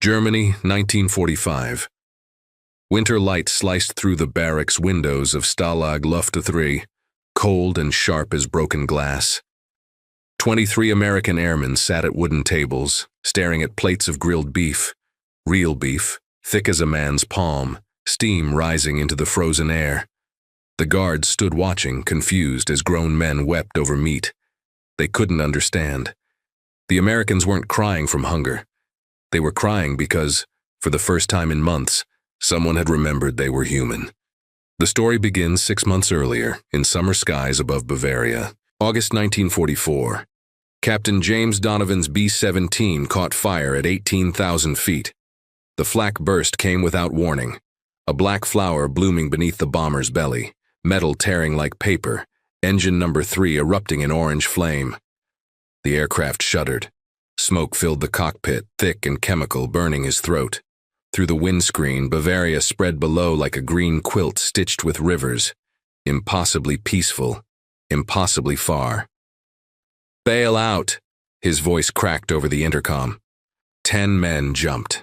Germany, 1945. Winter light sliced through the barracks windows of Stalag Luft 3, cold and sharp as broken glass. 23 American airmen sat at wooden tables, staring at plates of grilled beef, real beef, thick as a man's palm, steam rising into the frozen air. The guards stood watching, confused, as grown men wept over meat. They couldn't understand. The Americans weren't crying from hunger. They were crying because, for the first time in months, someone had remembered they were human. The story begins 6 months earlier, in summer skies above Bavaria. August 1944. Captain James Donovan's B-17 caught fire at 18,000 feet. The flak burst came without warning, a black flower blooming beneath the bomber's belly, metal tearing like paper, engine number 3 erupting in orange flame. The aircraft shuddered. Smoke filled the cockpit, thick and chemical, burning his throat. Through the windscreen, Bavaria spread below like a green quilt stitched with rivers. Impossibly peaceful, impossibly far. "Bail out," his voice cracked over the intercom. 10 men jumped.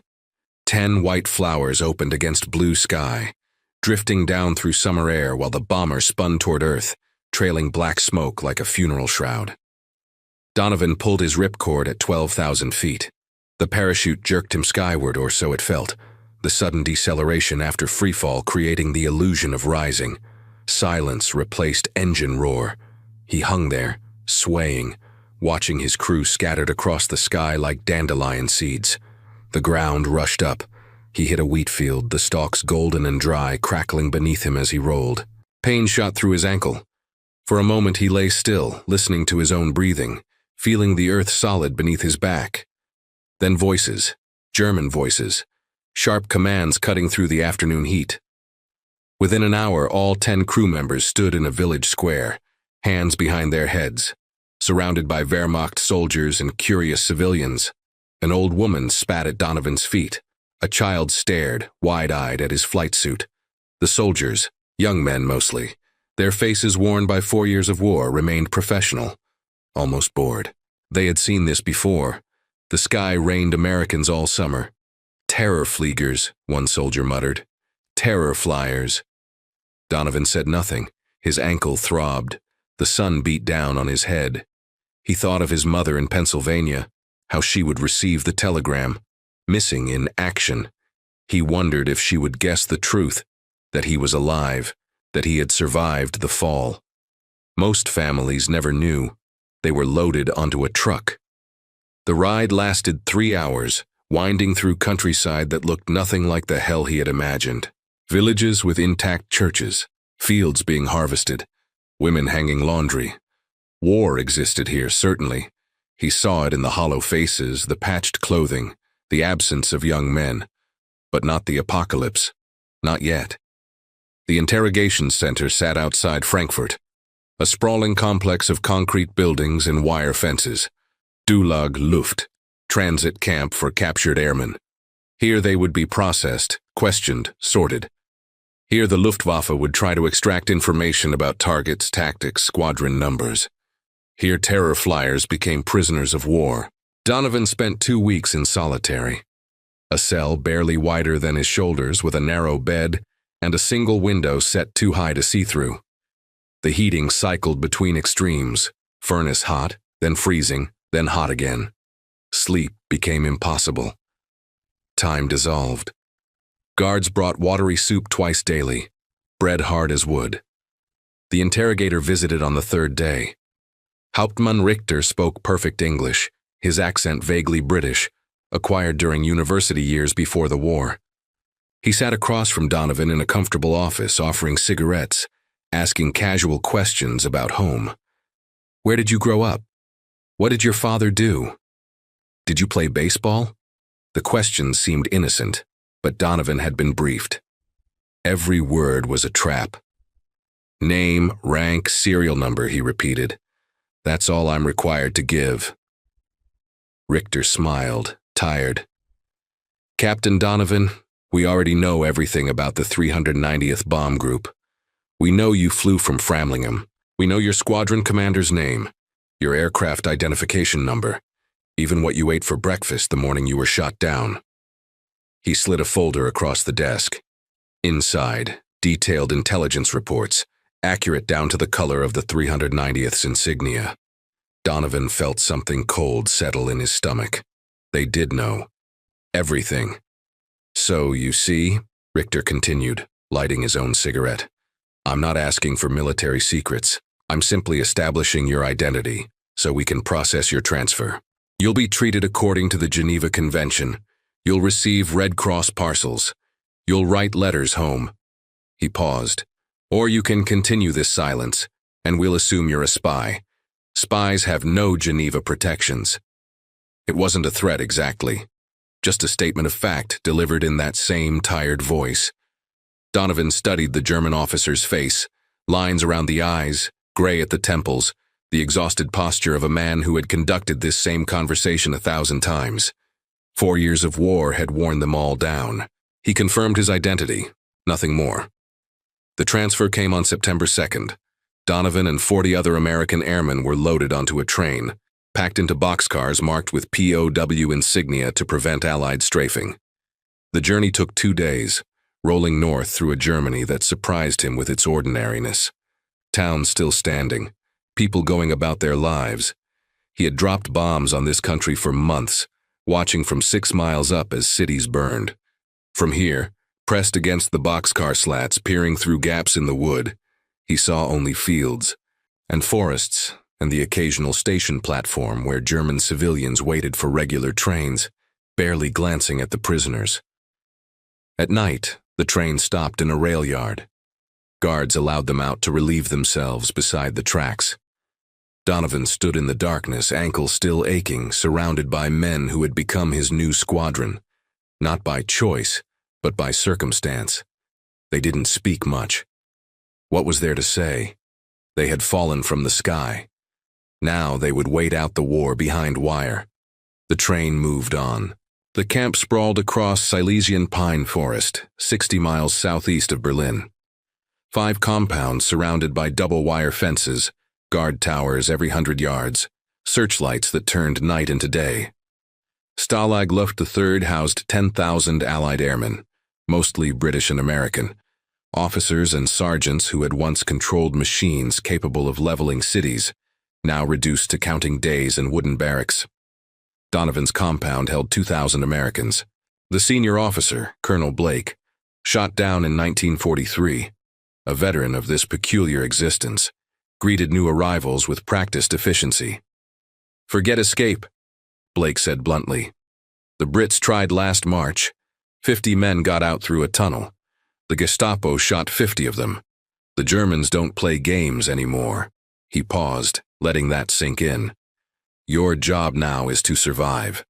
10 white flowers opened against blue sky, drifting down through summer air while the bomber spun toward Earth, trailing black smoke like a funeral shroud. Donovan pulled his ripcord at 12,000 feet. The parachute jerked him skyward, or so it felt, the sudden deceleration after freefall creating the illusion of rising. Silence replaced engine roar. He hung there, swaying, watching his crew scattered across the sky like dandelion seeds. The ground rushed up. He hit a wheat field, the stalks golden and dry, crackling beneath him as he rolled. Pain shot through his ankle. For a moment he lay still, listening to his own breathing, feeling the earth solid beneath his back. Then voices, German voices, sharp commands cutting through the afternoon heat. Within an hour, all 10 crew members stood in a village square, hands behind their heads, surrounded by Wehrmacht soldiers and curious civilians. An old woman spat at Donovan's feet. A child stared, wide-eyed, at his flight suit. The soldiers, young men mostly, their faces worn by 4 years of war, remained professional, almost bored. They had seen this before. The sky rained Americans all summer. "Terror fliegers," one soldier muttered. "Terror flyers." Donovan said nothing. His ankle throbbed. The sun beat down on his head. He thought of his mother in Pennsylvania, how she would receive the telegram, missing in action. He wondered if she would guess the truth, that he was alive, that he had survived the fall. Most families never knew. They were loaded onto a truck. The ride lasted 3 hours, winding through countryside that looked nothing like the hell he had imagined. Villages with intact churches, fields being harvested, women hanging laundry. War existed here, certainly. He saw it in the hollow faces, the patched clothing, the absence of young men. But not the apocalypse. Not yet. The interrogation center sat outside Frankfurt, a sprawling complex of concrete buildings and wire fences. Dulag Luft, transit camp for captured airmen. Here they would be processed, questioned, sorted. Here the Luftwaffe would try to extract information about targets, tactics, squadron numbers. Here terror flyers became prisoners of war. Donovan spent 2 weeks in solitary. A cell barely wider than his shoulders with a narrow bed and a single window set too high to see through. The heating cycled between extremes, furnace hot, then freezing, then hot again. Sleep became impossible. Time dissolved. Guards brought watery soup twice daily, bread hard as wood. The interrogator visited on the 3rd day. Hauptmann Richter spoke perfect English, his accent vaguely British, acquired during university years before the war. He sat across from Donovan in a comfortable office, offering cigarettes, asking casual questions about home. "Where did you grow up? What did your father do? Did you play baseball?" The questions seemed innocent, but Donovan had been briefed. Every word was a trap. "Name, rank, serial number," he repeated. "That's all I'm required to give." Richter smiled, tired. "Captain Donovan, we already know everything about the 390th Bomb Group. We know you flew from Framlingham. We know your squadron commander's name, your aircraft identification number, even what you ate for breakfast the morning you were shot down. He slid a folder across the desk. Inside, detailed intelligence reports, accurate down to the color of the 390th's insignia. Donovan felt something cold settle in his stomach. They did know. Everything. So, you see, Richter continued, lighting his own cigarette. I'm not asking for military secrets. I'm simply establishing your identity, so we can process your transfer. You'll be treated according to the Geneva Convention. You'll receive Red Cross parcels. You'll write letters home. He paused. Or you can continue this silence, and we'll assume you're a spy. Spies have no Geneva protections. It wasn't a threat exactly, just a statement of fact delivered in that same tired voice. Donovan studied the German officer's face, lines around the eyes, gray at the temples, the exhausted posture of a man who had conducted this same conversation 1,000 times. 4 years of war had worn them all down. He confirmed his identity, nothing more. The transfer came on September 2nd. Donovan and 40 other American airmen were loaded onto a train, packed into boxcars marked with POW insignia to prevent Allied strafing. The journey took 2 days, rolling north through a Germany that surprised him with its ordinariness. Towns still standing, people going about their lives. He had dropped bombs on this country for months, watching from 6 miles up as cities burned. From here, pressed against the boxcar slats peering through gaps in the wood, he saw only fields and forests and the occasional station platform where German civilians waited for regular trains, barely glancing at the prisoners. At night, the train stopped in a rail yard. Guards allowed them out to relieve themselves beside the tracks. Donovan stood in the darkness, ankles still aching, surrounded by men who had become his new squadron, not by choice, but by circumstance. They didn't speak much. What was there to say? They had fallen from the sky. Now they would wait out the war behind wire. The train moved on. The camp sprawled across Silesian pine forest, 60 miles southeast of Berlin. 5 compounds surrounded by double wire fences, guard towers every 100 yards, searchlights that turned night into day. Stalag Luft III housed 10,000 Allied airmen, mostly British and American, officers and sergeants who had once controlled machines capable of leveling cities, now reduced to counting days in wooden barracks. Donovan's compound held 2,000 Americans. The senior officer, Colonel Blake, shot down in 1943, a veteran of this peculiar existence, greeted new arrivals with practiced efficiency. "Forget escape," Blake said bluntly. "The Brits tried last March. 50 men got out through a tunnel. The Gestapo shot 50 of them. The Germans don't play games anymore." He paused, letting that sink in. "Your job now is to survive.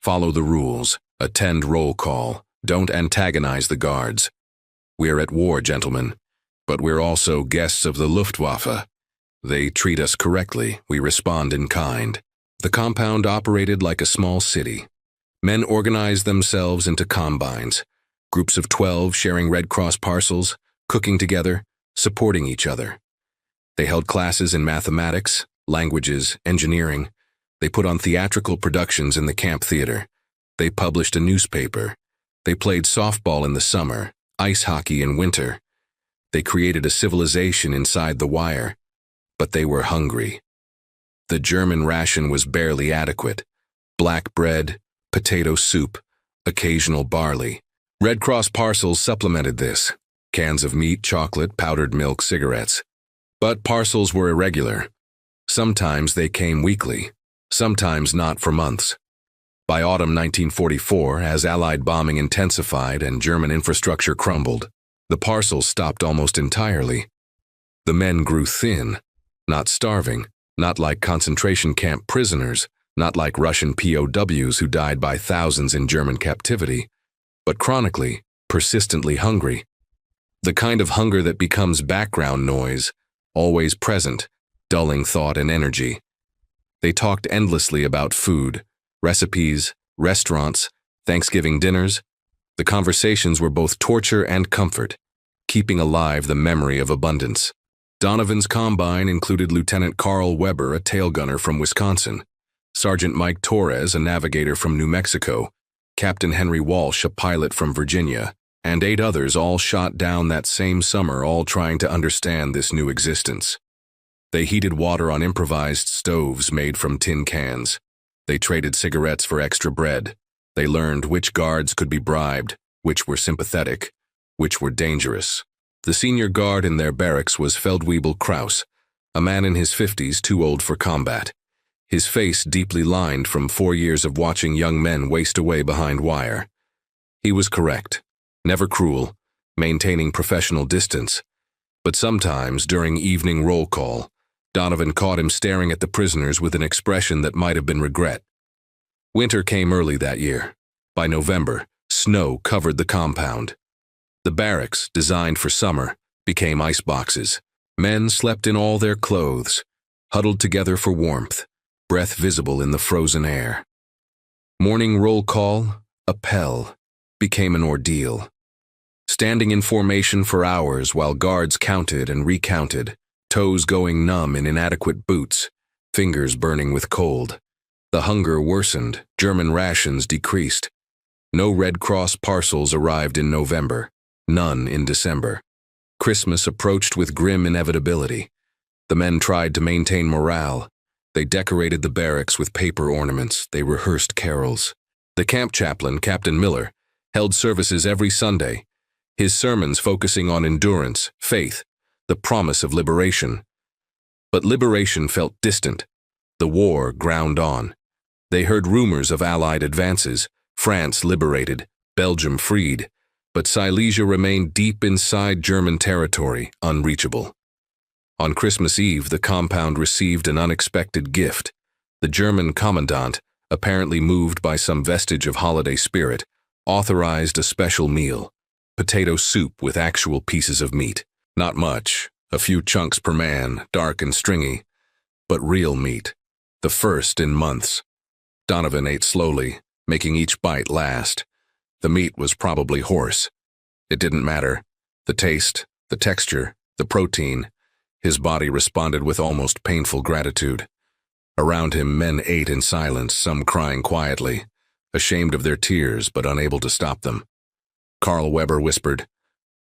Follow the rules, attend roll call, don't antagonize the guards. We're at war, gentlemen, but we're also guests of the Luftwaffe. They treat us correctly, we respond in kind." The compound operated like a small city. Men organized themselves into combines, groups of 12 sharing Red Cross parcels, cooking together, supporting each other. They held classes in mathematics, languages, engineering. They put on theatrical productions in the camp theater. They published a newspaper. They played softball in the summer, ice hockey in winter. They created a civilization inside the wire, but they were hungry. The German ration was barely adequate. Black bread, potato soup, occasional barley. Red Cross parcels supplemented this. Cans of meat, chocolate, powdered milk, cigarettes. But parcels were irregular. Sometimes they came weekly, sometimes not for months. By autumn 1944, as Allied bombing intensified and German infrastructure crumbled, the parcels stopped almost entirely. The men grew thin, not starving, not like concentration camp prisoners, not like Russian POWs who died by thousands in German captivity, but chronically, persistently hungry. The kind of hunger that becomes background noise, always present, dulling thought and energy. They talked endlessly about food, recipes, restaurants, Thanksgiving dinners. The conversations were both torture and comfort, keeping alive the memory of abundance. Donovan's combine included Lieutenant Carl Weber, a tail gunner from Wisconsin, Sergeant Mike Torres, a navigator from New Mexico, Captain Henry Walsh, a pilot from Virginia, and 8 others all shot down that same summer, all trying to understand this new existence. They heated water on improvised stoves made from tin cans. They traded cigarettes for extra bread. They learned which guards could be bribed, which were sympathetic, which were dangerous. The senior guard in their barracks was Feldwebel Kraus, a man in his 50s too old for combat. His face deeply lined from 4 years of watching young men waste away behind wire. He was correct, never cruel, maintaining professional distance. But sometimes, during evening roll call, Donovan caught him staring at the prisoners with an expression that might have been regret. Winter came early that year. By November, snow covered the compound. The barracks, designed for summer, became ice boxes. Men slept in all their clothes, huddled together for warmth, breath visible in the frozen air. Morning roll call, appel, became an ordeal. Standing in formation for hours while guards counted and recounted, toes going numb in inadequate boots, fingers burning with cold. The hunger worsened, German rations decreased. No Red Cross parcels arrived in November, none in December. Christmas approached with grim inevitability. The men tried to maintain morale. They decorated the barracks with paper ornaments. They rehearsed carols. The camp chaplain, Captain Miller, held services every Sunday, his sermons focusing on endurance, faith, the promise of liberation. But liberation felt distant. The war ground on. They heard rumors of Allied advances, France liberated, Belgium freed, but Silesia remained deep inside German territory, unreachable. On Christmas Eve, the compound received an unexpected gift. The German commandant, apparently moved by some vestige of holiday spirit, authorized a special meal, potato soup with actual pieces of meat. Not much, a few chunks per man, dark and stringy, but real meat, the first in months. Donovan ate slowly, making each bite last. The meat was probably horse. It didn't matter. The taste, the texture, the protein. His body responded with almost painful gratitude. Around him, men ate in silence, some crying quietly, ashamed of their tears but unable to stop them. Carl Weber whispered,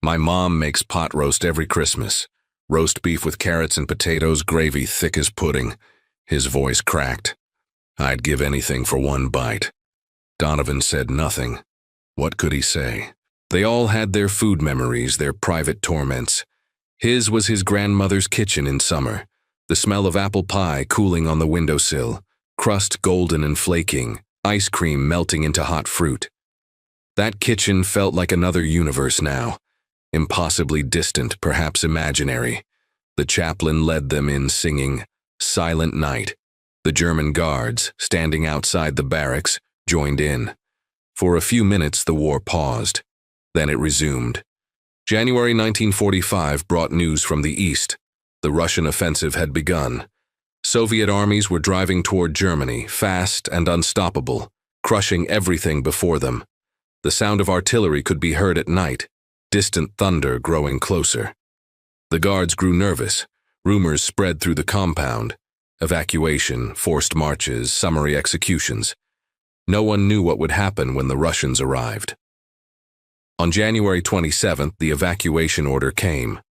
"My mom makes pot roast every Christmas. Roast beef with carrots and potatoes, gravy thick as pudding." His voice cracked. "I'd give anything for one bite." Donovan said nothing. What could he say? They all had their food memories, their private torments. His was his grandmother's kitchen in summer, the smell of apple pie cooling on the windowsill, crust golden and flaking, ice cream melting into hot fruit. That kitchen felt like another universe now, impossibly distant, perhaps imaginary. The chaplain led them in singing Silent Night. The German guards, standing outside the barracks, joined in. For a few minutes the war paused. Then it resumed. January 1945 brought news from the east. The Russian offensive had begun. Soviet armies were driving toward Germany, fast and unstoppable, crushing everything before them. The sound of artillery could be heard at night, distant thunder growing closer. The guards grew nervous. Rumors spread through the compound. Evacuation, forced marches, summary executions. No one knew what would happen when the Russians arrived. On January 27th, the evacuation order came.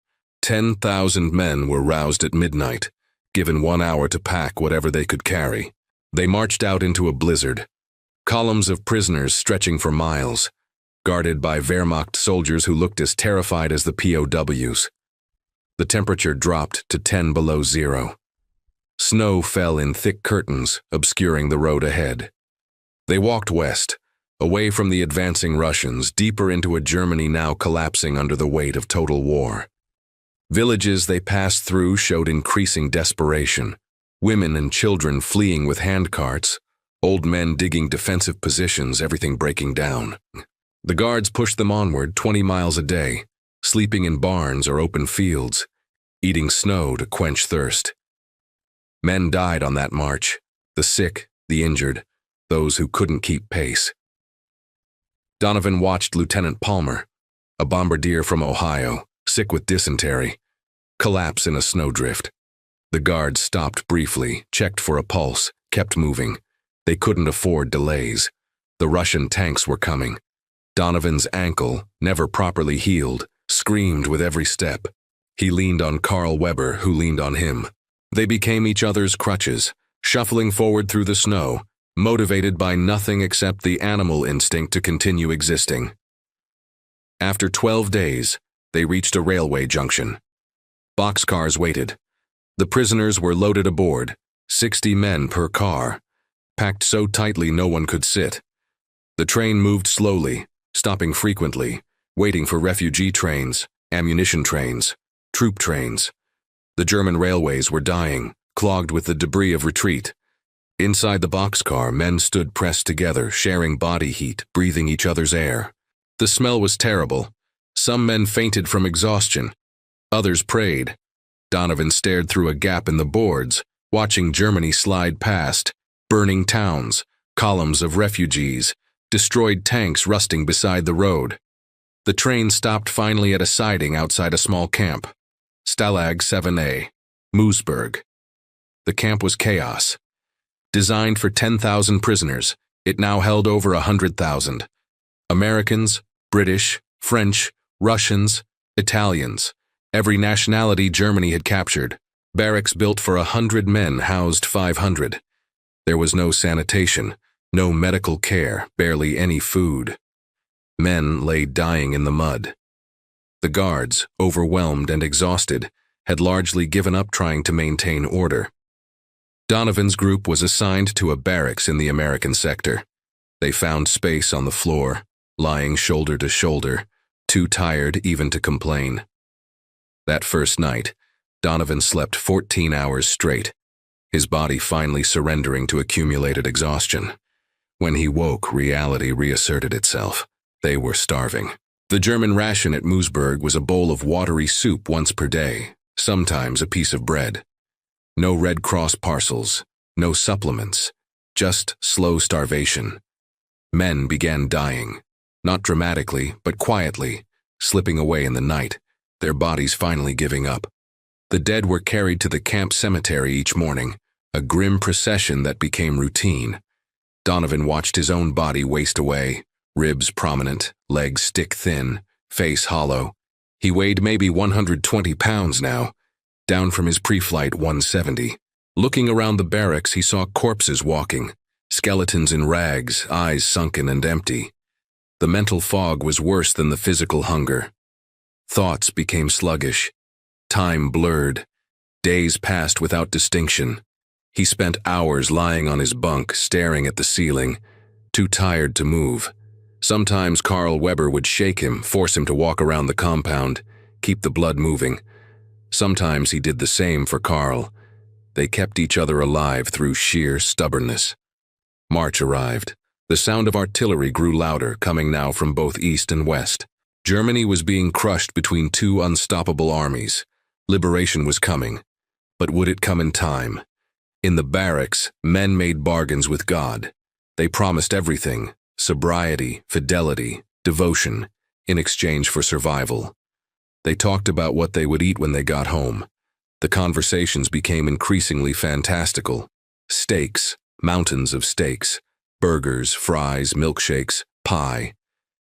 10,000 men were roused at midnight, given 1 hour to pack whatever they could carry. They marched out into a blizzard. Columns of prisoners stretching for miles, guarded by Wehrmacht soldiers who looked as terrified as the POWs. The temperature dropped to 10 below zero. Snow fell in thick curtains, obscuring the road ahead. They walked west, away from the advancing Russians, deeper into a Germany now collapsing under the weight of total war. Villages they passed through showed increasing desperation. Women and children fleeing with handcarts, old men digging defensive positions, everything breaking down. The guards pushed them onward 20 miles a day, sleeping in barns or open fields, eating snow to quench thirst. Men died on that march, the sick, the injured, those who couldn't keep pace. Donovan watched Lieutenant Palmer, a bombardier from Ohio, sick with dysentery, collapse in a snowdrift. The guards stopped briefly, checked for a pulse, kept moving. They couldn't afford delays. The Russian tanks were coming. Donovan's ankle, never properly healed, screamed with every step. He leaned on Carl Weber, who leaned on him. They became each other's crutches, shuffling forward through the snow, motivated by nothing except the animal instinct to continue existing. After 12 days, they reached a railway junction. Boxcars waited. The prisoners were loaded aboard, 60 men per car, packed so tightly no one could sit. The train moved slowly, stopping frequently, waiting for refugee trains, ammunition trains, troop trains. The German railways were dying, clogged with the debris of retreat. Inside the boxcar, men stood pressed together, sharing body heat, breathing each other's air. The smell was terrible. Some men fainted from exhaustion. Others prayed. Donovan stared through a gap in the boards, watching Germany slide past, burning towns, columns of refugees, destroyed tanks rusting beside the road. The train stopped finally at a siding outside a small camp. Stalag 7A, Moosburg. The camp was chaos. Designed for 10,000 prisoners, it now held over 100,000. Americans, British, French, Russians, Italians. Every nationality Germany had captured. Barracks built for 100 men housed 500. There was no sanitation, no medical care, barely any food. Men lay dying in the mud. The guards, overwhelmed and exhausted, had largely given up trying to maintain order. Donovan's group was assigned to a barracks in the American sector. They found space on the floor, lying shoulder to shoulder, too tired even to complain. That first night, Donovan slept 14 hours straight, his body finally surrendering to accumulated exhaustion. When he woke, reality reasserted itself. They were starving. The German ration at Moosburg was a bowl of watery soup once per day, sometimes a piece of bread. No Red Cross parcels, no supplements, just slow starvation. Men began dying, not dramatically, but quietly, slipping away in the night, their bodies finally giving up. The dead were carried to the camp cemetery each morning, a grim procession that became routine. Donovan watched his own body waste away, ribs prominent, legs stick-thin, face hollow. He weighed maybe 120 pounds now, down from his pre-flight 170. Looking around the barracks, he saw corpses walking, skeletons in rags, eyes sunken and empty. The mental fog was worse than the physical hunger. Thoughts became sluggish. Time blurred. Days passed without distinction. He spent hours lying on his bunk, staring at the ceiling, too tired to move. Sometimes Carl Weber would shake him, force him to walk around the compound, keep the blood moving. Sometimes he did the same for Carl. They kept each other alive through sheer stubbornness. March arrived. The sound of artillery grew louder, coming now from both east and west. Germany was being crushed between two unstoppable armies. Liberation was coming. But would it come in time? In the barracks, men made bargains with God. They promised everything: sobriety, fidelity, devotion, in exchange for survival. They talked about what they would eat when they got home. The conversations became increasingly fantastical. Steaks, mountains of steaks, burgers, fries, milkshakes, pie.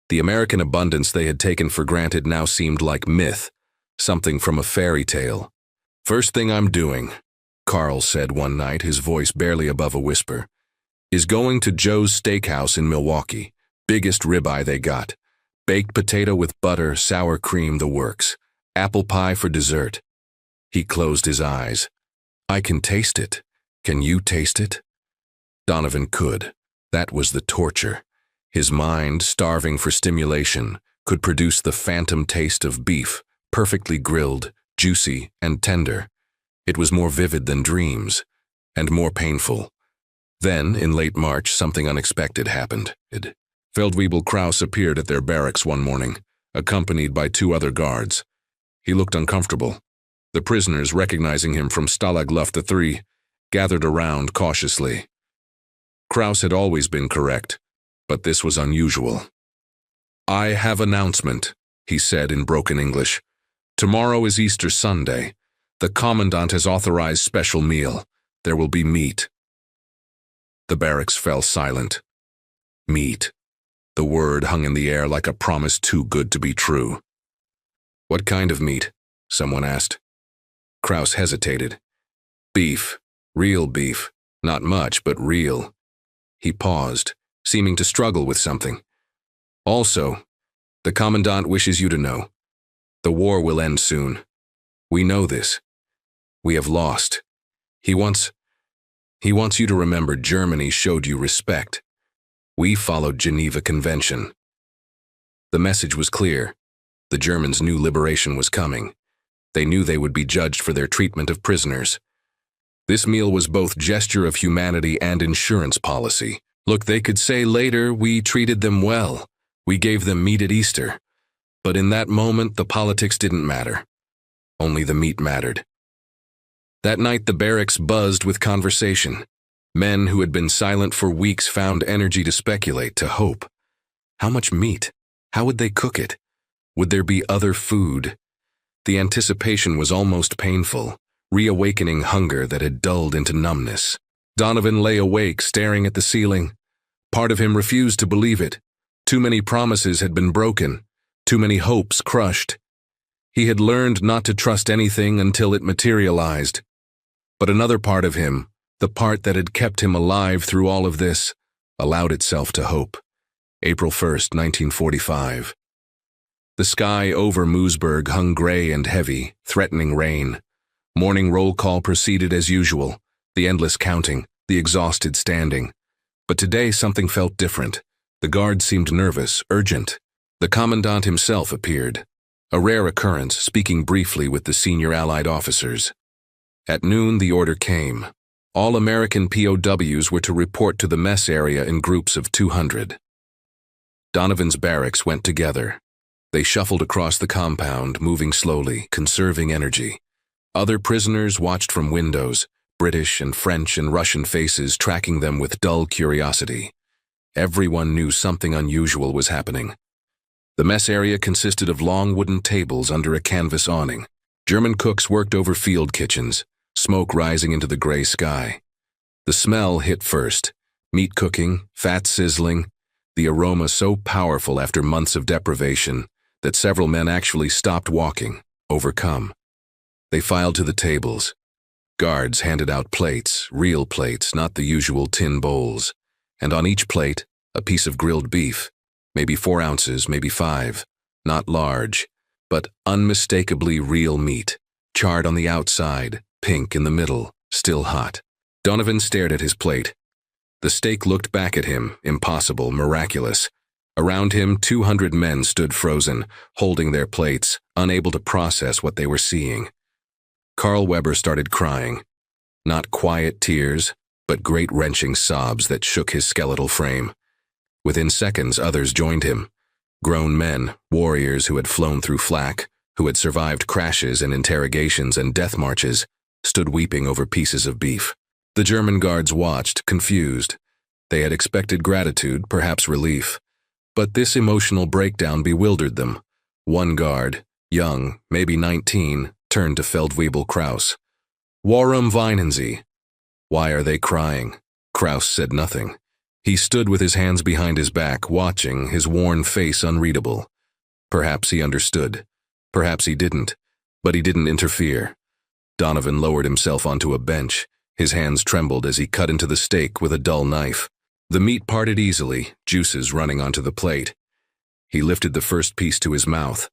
The American abundance they had taken for granted now seemed like myth, something from a fairy tale. "First thing I'm doing," Carl said one night, his voice barely above a whisper, "is going to Joe's Steakhouse in Milwaukee. Biggest ribeye they got. Baked potato with butter, sour cream, the works. Apple pie for dessert." He closed his eyes. "I can taste it. Can you taste it?" Donovan could. That was the torture. His mind, starving for stimulation, could produce the phantom taste of beef, perfectly grilled, juicy, and tender. It was more vivid than dreams, and more painful. Then, in late March, something unexpected happened. Feldwebel Kraus appeared at their barracks one morning, accompanied by 2 other guards. He looked uncomfortable. The prisoners, recognizing him from Stalag Luft 3, gathered around cautiously. Kraus had always been correct, but this was unusual. "I have announcement," he said in broken English. "Tomorrow is Easter Sunday. The commandant has authorized special meal. There will be meat." The barracks fell silent. Meat. The word hung in the air like a promise too good to be true. What kind of meat? Someone asked. Kraus hesitated. Beef. Real beef. Not much, but real. He paused, seeming to struggle with something. Also, the Commandant wishes you to know. The war will end soon. We know this. We have lost. He wants you to remember Germany showed you respect. We followed Geneva Convention. The message was clear. The Germans knew liberation was coming. They knew they would be judged for their treatment of prisoners. This meal was both gesture of humanity and insurance policy. Look, they could say later, we treated them well. We gave them meat at Easter. But in that moment, the politics didn't matter. Only the meat mattered. That night, the barracks buzzed with conversation. Men who had been silent for weeks found energy to speculate, to hope. How much meat? How would they cook it? Would there be other food? The anticipation was almost painful, reawakening hunger that had dulled into numbness. Donovan lay awake, staring at the ceiling. Part of him refused to believe it. Too many promises had been broken, too many hopes crushed. He had learned not to trust anything until it materialized. But another part of him, the part that had kept him alive through all of this, allowed itself to hope. April 1st, 1945. The sky over Moosburg hung gray and heavy, threatening rain. Morning roll call proceeded as usual, the endless counting, the exhausted standing. But today something felt different. The guard seemed nervous, urgent. The Commandant himself appeared, a rare occurrence, speaking briefly with the senior Allied officers. At noon, the order came. All American POWs were to report to the mess area in groups of 200. Donovan's barracks went together. They shuffled across the compound, moving slowly, conserving energy. Other prisoners watched from windows, British and French and Russian faces tracking them with dull curiosity. Everyone knew something unusual was happening. The mess area consisted of long wooden tables under a canvas awning. German cooks worked over field kitchens, smoke rising into the gray sky. The smell hit first. Meat cooking, fat sizzling, the aroma so powerful after months of deprivation that several men actually stopped walking, overcome. They filed to the tables. Guards handed out plates, real plates, not the usual tin bowls. And on each plate, a piece of grilled beef, maybe 4 ounces, maybe 5, not large, but unmistakably real meat, charred on the outside, pink in the middle, still hot. Donovan stared at his plate. The steak looked back at him, impossible, miraculous. Around him, 200 men stood frozen, holding their plates, unable to process what they were seeing. Carl Weber started crying. Not quiet tears, but great wrenching sobs that shook his skeletal frame. Within seconds, others joined him. Grown men, warriors who had flown through flak, who had survived crashes and interrogations and death marches, stood weeping over pieces of beef. The German guards watched, confused. They had expected gratitude, perhaps relief. But this emotional breakdown bewildered them. One guard, young, maybe 19, turned to Feldwebel Kraus. Warum weinen Sie? Why are they crying? Kraus said nothing. He stood with his hands behind his back, watching, his worn face unreadable. Perhaps he understood. Perhaps he didn't. But he didn't interfere. Donovan lowered himself onto a bench. His hands trembled as he cut into the steak with a dull knife. The meat parted easily, juices running onto the plate. He lifted the first piece to his mouth.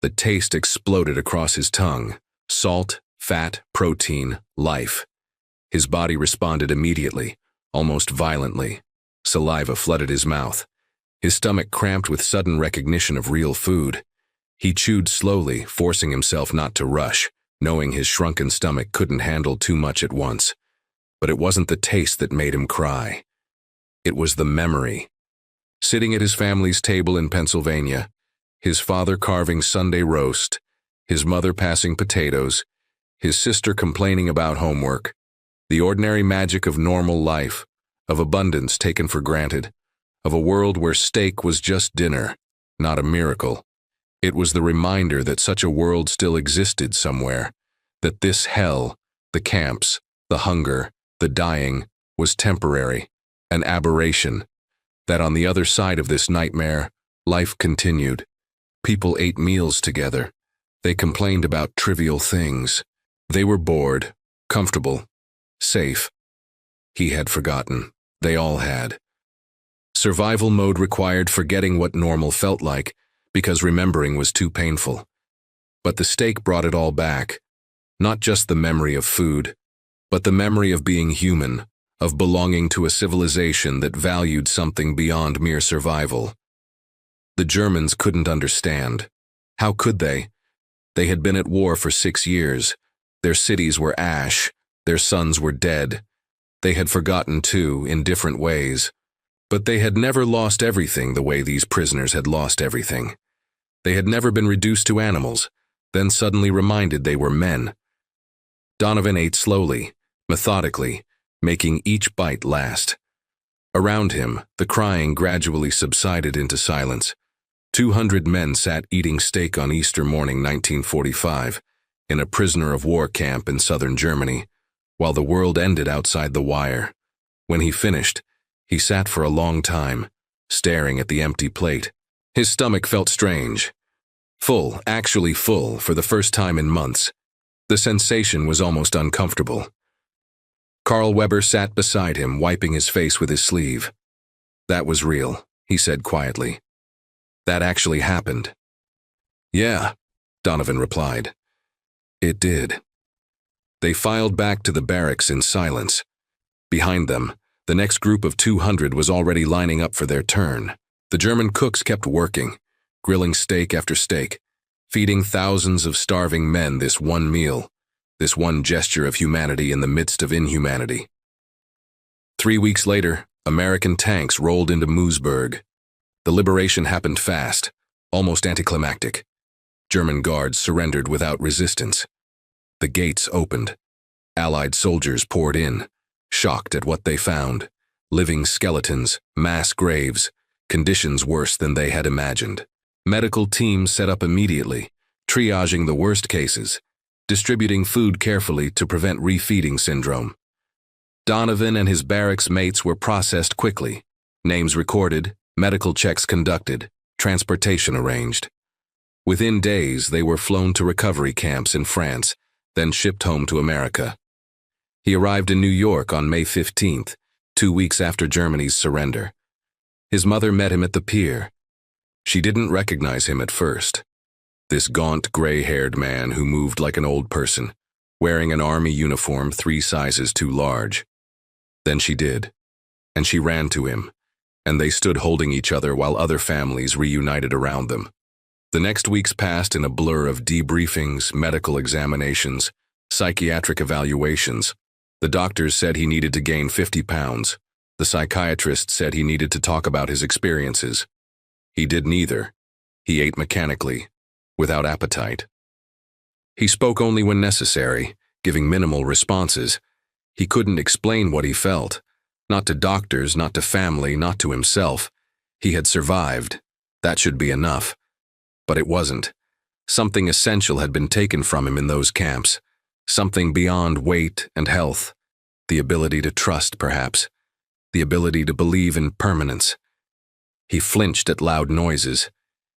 The taste exploded across his tongue. Salt, fat, protein, life. His body responded immediately, almost violently. Saliva flooded his mouth. His stomach cramped with sudden recognition of real food. He chewed slowly, forcing himself not to rush, knowing his shrunken stomach couldn't handle too much at once. But it wasn't the taste that made him cry. It was the memory. Sitting at his family's table in Pennsylvania, his father carving Sunday roast, his mother passing potatoes, his sister complaining about homework, the ordinary magic of normal life, of abundance taken for granted, of a world where steak was just dinner, not a miracle. It was the reminder that such a world still existed somewhere, that this hell, the camps, the hunger, the dying, was temporary, an aberration. That on the other side of this nightmare, life continued. People ate meals together. They complained about trivial things. They were bored, comfortable, safe. He had forgotten. They all had. Survival mode required forgetting what normal felt like, because remembering was too painful. But the steak brought it all back. Not just the memory of food, but the memory of being human, of belonging to a civilization that valued something beyond mere survival. The Germans couldn't understand. How could they? They had been at war for 6 years. Their cities were ash. Their sons were dead. They had forgotten too, in different ways. But they had never lost everything the way these prisoners had lost everything. They had never been reduced to animals, then suddenly reminded they were men. Donovan ate slowly, methodically, making each bite last. Around him, the crying gradually subsided into silence. 200 men sat eating steak on Easter morning 1945, in a prisoner of war camp in southern Germany, while the world ended outside the wire. When he finished, he sat for a long time, staring at the empty plate. His stomach felt strange. Full, actually full, for the first time in months. The sensation was almost uncomfortable. Carl Weber sat beside him, wiping his face with his sleeve. "That was real," he said quietly. "That actually happened." "Yeah," Donovan replied. "It did." They filed back to the barracks in silence. Behind them, the next group of 200 was already lining up for their turn. The German cooks kept working, grilling steak after steak, feeding thousands of starving men this one meal, this one gesture of humanity in the midst of inhumanity. 3 weeks later, American tanks rolled into Moosburg. The liberation happened fast, almost anticlimactic. German guards surrendered without resistance. The gates opened. Allied soldiers poured in, shocked at what they found: living skeletons, mass graves, conditions worse than they had imagined. Medical teams set up immediately, triaging the worst cases, distributing food carefully to prevent refeeding syndrome. Donovan and his barracks mates were processed quickly, names recorded, medical checks conducted, transportation arranged. Within days, they were flown to recovery camps in France, then shipped home to America. He arrived in New York on May 15th, 2 weeks after Germany's surrender. His mother met him at the pier. She didn't recognize him at first. This gaunt, gray-haired man who moved like an old person, wearing an army uniform 3 sizes too large. Then she did, and she ran to him, and they stood holding each other while other families reunited around them. The next weeks passed in a blur of debriefings, medical examinations, psychiatric evaluations. The doctors said he needed to gain 50 pounds. The psychiatrist said he needed to talk about his experiences. He did neither. He ate mechanically, without appetite. He spoke only when necessary, giving minimal responses. He couldn't explain what he felt. Not to doctors, not to family, not to himself. He had survived. That should be enough. But it wasn't. Something essential had been taken from him in those camps. Something beyond weight and health. The ability to trust, perhaps. The ability to believe in permanence. He flinched at loud noises.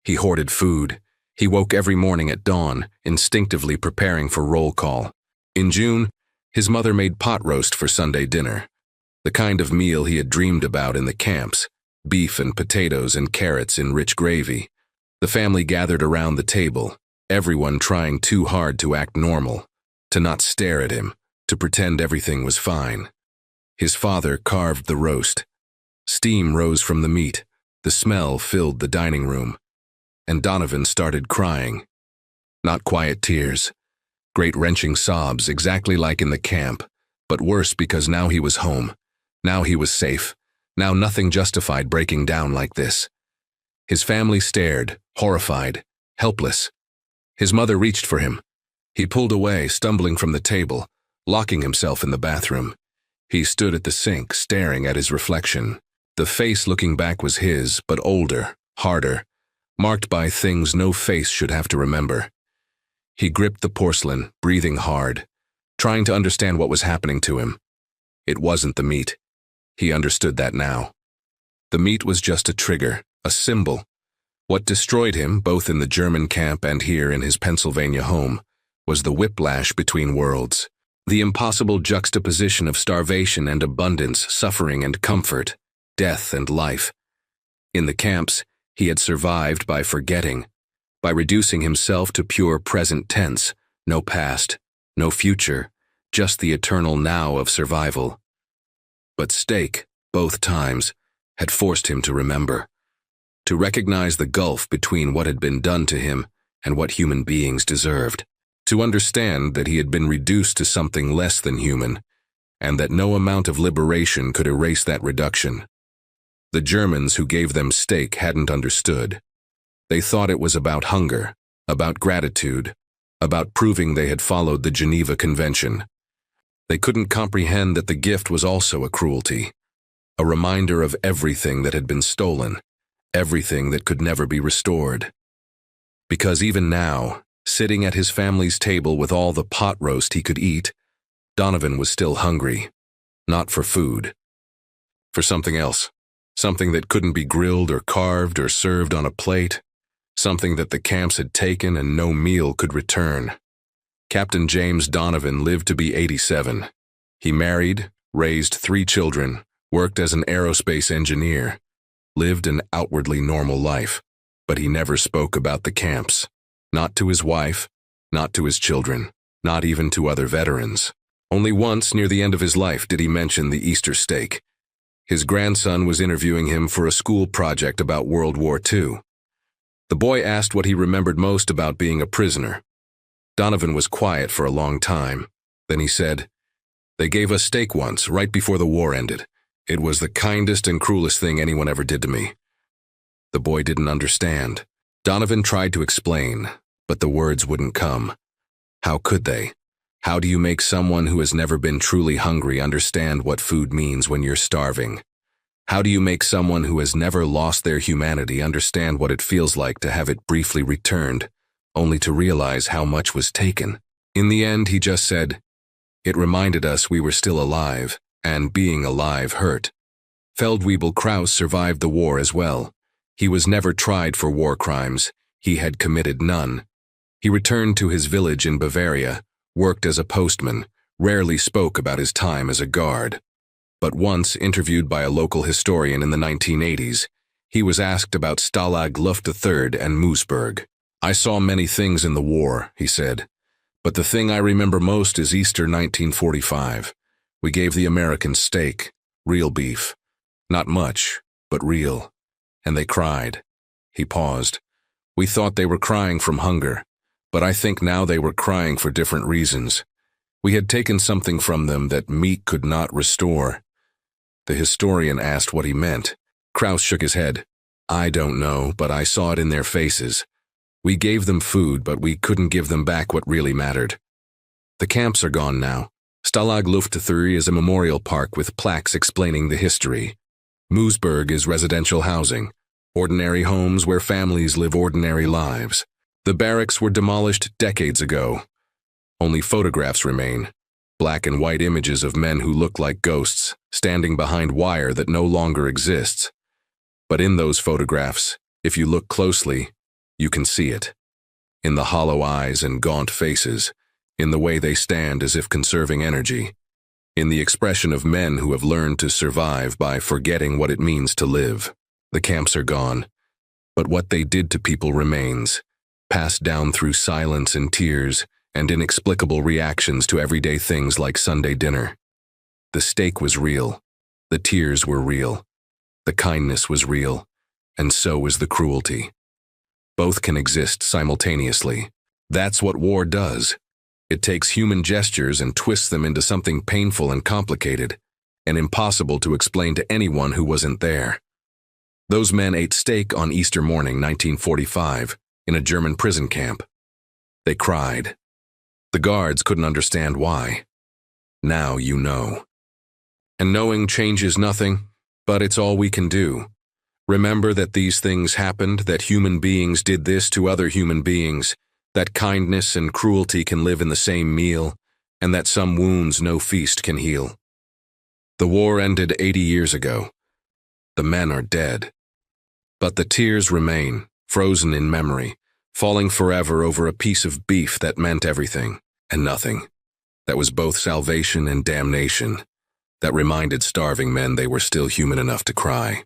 He hoarded food. He woke every morning at dawn, instinctively preparing for roll call. In June, his mother made pot roast for Sunday dinner. The kind of meal he had dreamed about in the camps. Beef and potatoes and carrots in rich gravy. The family gathered around the table, everyone trying too hard to act normal, to not stare at him, to pretend everything was fine. His father carved the roast. Steam rose from the meat. The smell filled the dining room. And Donovan started crying. Not quiet tears. Great wrenching sobs, exactly like in the camp, but worse because now he was home. Now he was safe. Now nothing justified breaking down like this. His family stared, horrified, helpless. His mother reached for him. He pulled away, stumbling from the table, locking himself in the bathroom. He stood at the sink, staring at his reflection. The face looking back was his, but older, harder, marked by things no face should have to remember. He gripped the porcelain, breathing hard, trying to understand what was happening to him. It wasn't the meat. He understood that now. The meat was just a trigger, a symbol. What destroyed him, both in the German camp and here in his Pennsylvania home, was the whiplash between worlds. The impossible juxtaposition of starvation and abundance, suffering and comfort, death and life. In the camps, he had survived by forgetting, by reducing himself to pure present tense, no past, no future, just the eternal now of survival. But steak, both times, had forced him to remember, to recognize the gulf between what had been done to him and what human beings deserved, to understand that he had been reduced to something less than human, and that no amount of liberation could erase that reduction. The Germans who gave them steak hadn't understood. They thought it was about hunger, about gratitude, about proving they had followed the Geneva Convention. They couldn't comprehend that the gift was also a cruelty, a reminder of everything that had been stolen, everything that could never be restored. Because even now, sitting at his family's table with all the pot roast he could eat, Donovan was still hungry, not for food, for something else, something that couldn't be grilled or carved or served on a plate, something that the camps had taken and no meal could return. Captain James Donovan lived to be 87. He married, raised 3 children, worked as an aerospace engineer, lived an outwardly normal life, but he never spoke about the camps. Not to his wife, not to his children, not even to other veterans. Only once near the end of his life did he mention the Easter steak. His grandson was interviewing him for a school project about World War II. The boy asked what he remembered most about being a prisoner. Donovan was quiet for a long time. Then he said, "They gave us steak once, right before the war ended. It was the kindest and cruelest thing anyone ever did to me." The boy didn't understand. Donovan tried to explain, but the words wouldn't come. How could they? How do you make someone who has never been truly hungry understand what food means when you're starving? How do you make someone who has never lost their humanity understand what it feels like to have it briefly returned, only to realize how much was taken? In the end, he just said, "It reminded us we were still alive, and being alive hurt." Feldwebel Kraus survived the war as well. He was never tried for war crimes. He had committed none. He returned to his village in Bavaria, worked as a postman, rarely spoke about his time as a guard. But once, interviewed by a local historian in the 1980s, he was asked about Stalag Luft III and Moosburg. "I saw many things in the war," he said, "but the thing I remember most is Easter 1945. We gave the Americans steak, real beef. Not much, but real. And they cried." He paused. "We thought they were crying from hunger, but I think now they were crying for different reasons. We had taken something from them that meat could not restore." The historian asked what he meant. Kraus shook his head. "I don't know, but I saw it in their faces. We gave them food, but we couldn't give them back what really mattered." The camps are gone now. Stalag Luft III is a memorial park with plaques explaining the history. Moosburg is residential housing, ordinary homes where families live ordinary lives. The barracks were demolished decades ago. Only photographs remain, black and white images of men who look like ghosts, standing behind wire that no longer exists. But in those photographs, if you look closely, you can see it. In the hollow eyes and gaunt faces, in the way they stand as if conserving energy, in the expression of men who have learned to survive by forgetting what it means to live. The camps are gone, but what they did to people remains, passed down through silence and tears and inexplicable reactions to everyday things like Sunday dinner. The steak was real, the tears were real, the kindness was real, and so was the cruelty. Both can exist simultaneously. That's what war does. It takes human gestures and twists them into something painful and complicated, and impossible to explain to anyone who wasn't there. Those men ate steak on Easter morning, 1945, in a German prison camp. They cried. The guards couldn't understand why. Now you know. And knowing changes nothing, but it's all we can do. Remember that these things happened, that human beings did this to other human beings, that kindness and cruelty can live in the same meal, and that some wounds no feast can heal. The war ended 80 years ago. The men are dead. But the tears remain, frozen in memory, falling forever over a piece of beef that meant everything and nothing, that was both salvation and damnation, that reminded starving men they were still human enough to cry.